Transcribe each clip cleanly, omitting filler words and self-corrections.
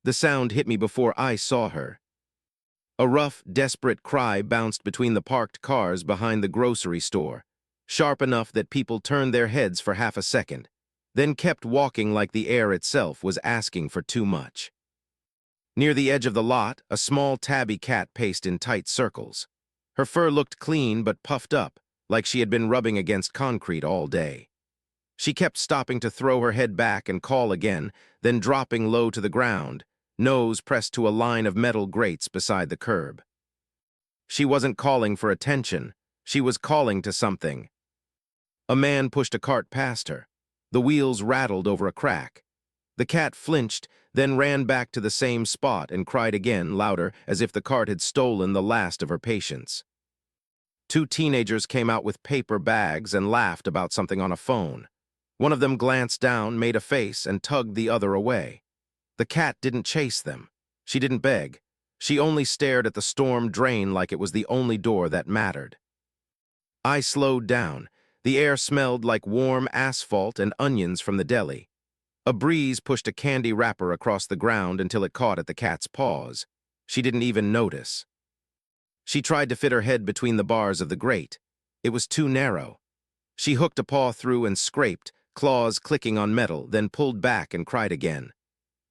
The sound hit me before I saw her. A rough, desperate cry bounced between the parked cars behind the grocery store, sharp enough that people turned their heads for half a second, then kept walking like the air itself was asking for too much. Near the edge of the lot, a small tabby cat paced in tight circles. Her fur looked clean but puffed up, like she had been rubbing against concrete all day. She kept stopping to throw her head back and call again, then dropping low to the ground, nose pressed to a line of metal grates beside the curb. She wasn't calling for attention. She was calling to something. A man pushed a cart past her. The wheels rattled over a crack. The cat flinched, then ran back to the same spot and cried again, louder, as if the cart had stolen the last of her patience. Two teenagers came out with paper bags and laughed about something on a phone. One of them glanced down, made a face, and tugged the other away. The cat didn't chase them. She didn't beg. She only stared at the storm drain like it was the only door that mattered. I slowed down. The air smelled like warm asphalt and onions from the deli. A breeze pushed a candy wrapper across the ground until it caught at the cat's paws. She didn't even notice. She tried to fit her head between the bars of the grate. It was too narrow. She hooked a paw through and scraped, claws clicking on metal, then pulled back and cried again.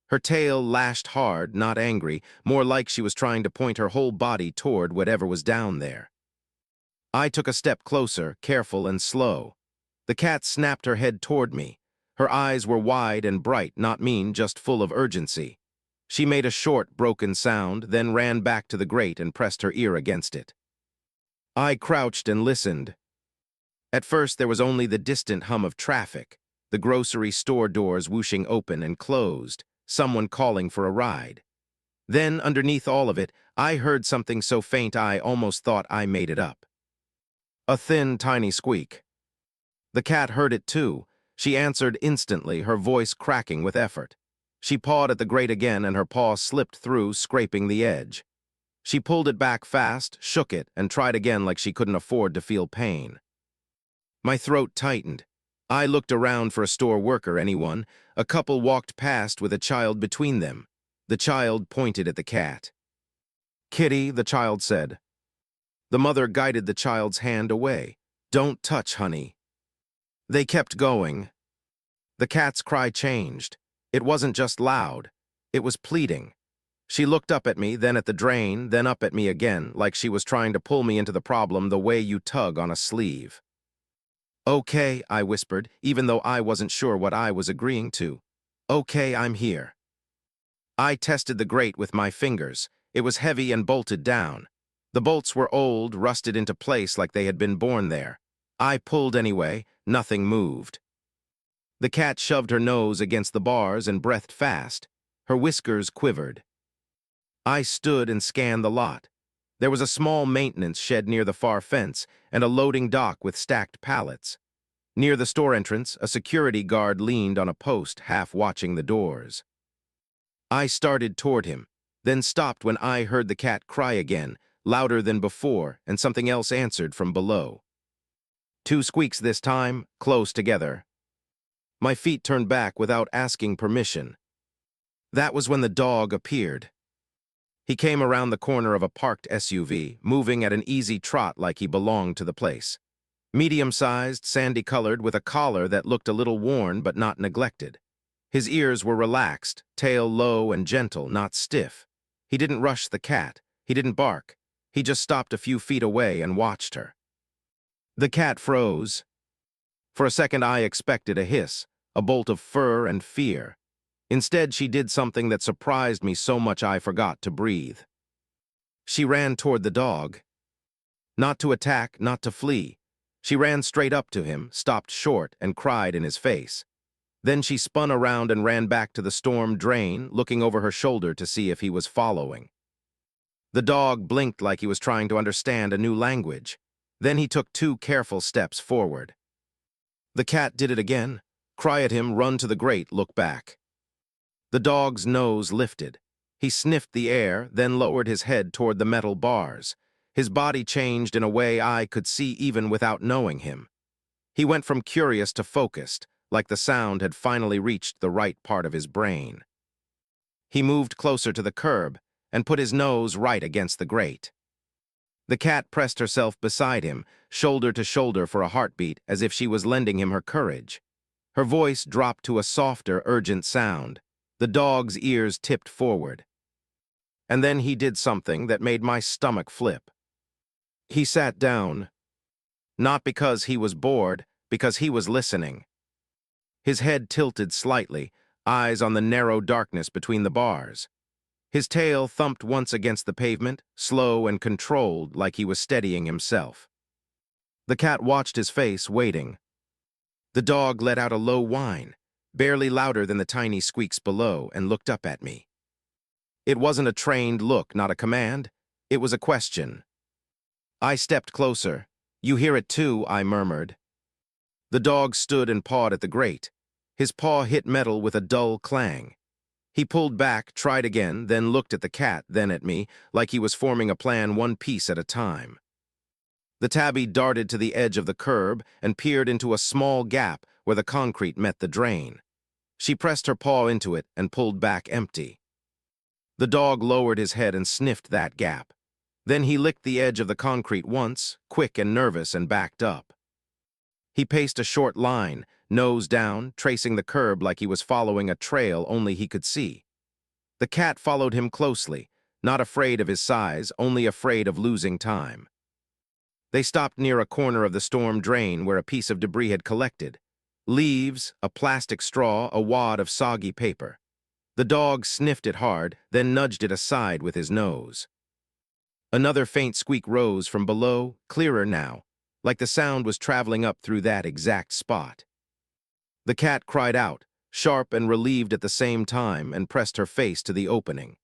Her tail lashed hard, not angry, more like she was trying to point her whole body toward whatever was down there. I took a step closer, careful and slow. The cat snapped her head toward me. Her eyes were wide and bright, not mean, just full of urgency. She made a short, broken sound, then ran back to the grate and pressed her ear against it. I crouched and listened. At first there was only the distant hum of traffic, the grocery store doors whooshing open and closed, someone calling for a ride. Then, underneath all of it, I heard something so faint I almost thought I made it up. A thin, tiny squeak. The cat heard it too. She answered instantly, her voice cracking with effort. She pawed at the grate again and her paw slipped through, scraping the edge. She pulled it back fast, shook it, and tried again like she couldn't afford to feel pain. My throat tightened. I looked around for a store worker, anyone. A couple walked past with a child between them. The child pointed at the cat. "Kitty," the child said. The mother guided the child's hand away. "Don't touch, honey." They kept going. The cat's cry changed. It wasn't just loud. It was pleading. She looked up at me, then at the drain, then up at me again, like she was trying to pull me into the problem the way you tug on a sleeve. "Okay," I whispered, even though I wasn't sure what I was agreeing to. "Okay, I'm here." I tested the grate with my fingers. It was heavy and bolted down. The bolts were old, rusted into place like they had been born there. I pulled anyway. Nothing moved. The cat shoved her nose against the bars and breathed fast. Her whiskers quivered. I stood and scanned the lot. There was a small maintenance shed near the far fence and a loading dock with stacked pallets. Near the store entrance, a security guard leaned on a post, half watching the doors. I started toward him, then stopped when I heard the cat cry again, louder than before, and something else answered from below. Two squeaks this time, close together. My feet turned back without asking permission. That was when the dog appeared. He came around the corner of a parked SUV, moving at an easy trot like he belonged to the place. Medium-sized, sandy-colored, with a collar that looked a little worn but not neglected. His ears were relaxed, tail low and gentle, not stiff. He didn't rush the cat. He didn't bark. He just stopped a few feet away and watched her. The cat froze. For a second I expected a hiss, a bolt of fur and fear. Instead, she did something that surprised me so much I forgot to breathe. She ran toward the dog. Not to attack, not to flee. She ran straight up to him, stopped short, and cried in his face. Then she spun around and ran back to the storm drain, looking over her shoulder to see if he was following. The dog blinked like he was trying to understand a new language. Then he took 2 careful steps forward. The cat did it again. Cry at him, run to the grate, look back. The dog's nose lifted. He sniffed the air, then lowered his head toward the metal bars. His body changed in a way I could see even without knowing him. He went from curious to focused, like the sound had finally reached the right part of his brain. He moved closer to the curb and put his nose right against the grate. The cat pressed herself beside him, shoulder to shoulder for a heartbeat, as if she was lending him her courage. Her voice dropped to a softer, urgent sound. The dog's ears tipped forward. And then he did something that made my stomach flip. He sat down, not because he was bored, because he was listening. His head tilted slightly, eyes on the narrow darkness between the bars. His tail thumped once against the pavement, slow and controlled, like he was steadying himself. The cat watched his face, waiting. The dog let out a low whine, barely louder than the tiny squeaks below, and looked up at me. It wasn't a trained look, not a command. It was a question. I stepped closer. "You hear it too," I murmured. The dog stood and pawed at the grate. His paw hit metal with a dull clang. He pulled back, tried again, then looked at the cat, then at me, like he was forming a plan one piece at a time. The tabby darted to the edge of the curb and peered into a small gap where the concrete met the drain. She pressed her paw into it and pulled back empty. The dog lowered his head and sniffed that gap. Then he licked the edge of the concrete once, quick and nervous, and backed up. He paced a short line, nose down, tracing the curb like he was following a trail only he could see. The cat followed him closely, not afraid of his size, only afraid of losing time. They stopped near a corner of the storm drain where a piece of debris had collected. Leaves, a plastic straw, a wad of soggy paper. The dog sniffed it hard, then nudged it aside with his nose. Another faint squeak rose from below, clearer now, like the sound was traveling up through that exact spot. The cat cried out, sharp and relieved at the same time, and pressed her face to the opening.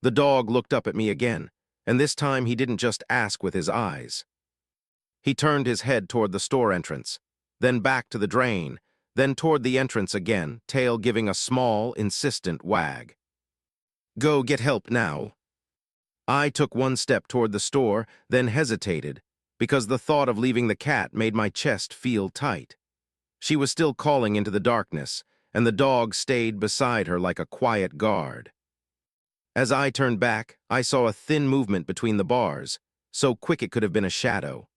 The dog looked up at me again, and this time he didn't just ask with his eyes. He turned his head toward the store entrance, then back to the drain, then toward the entrance again, tail giving a small, insistent wag. "Go get help now." I took one step toward the store, then hesitated, because the thought of leaving the cat made my chest feel tight. She was still calling into the darkness, and the dog stayed beside her like a quiet guard. As I turned back, I saw a thin movement between the bars, so quick it could have been a shadow.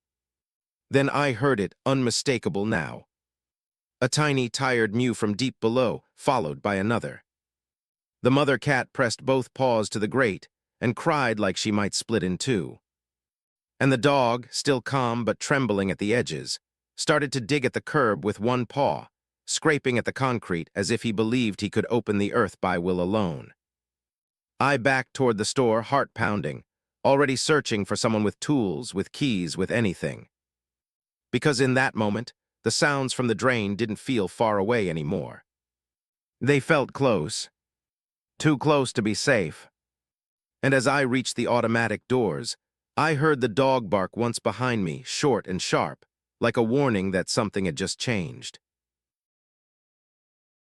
Then I heard it, unmistakable now. A tiny, tired mew from deep below, followed by another. The mother cat pressed both paws to the grate and cried like she might split in two. And the dog, still calm but trembling at the edges, started to dig at the curb with one paw, scraping at the concrete as if he believed he could open the earth by will alone. I backed toward the store, heart pounding, already searching for someone with tools, with keys, with anything. Because in that moment, the sounds from the drain didn't feel far away anymore. They felt close. Too close to be safe. And as I reached the automatic doors, I heard the dog bark once behind me, short and sharp, like a warning that something had just changed.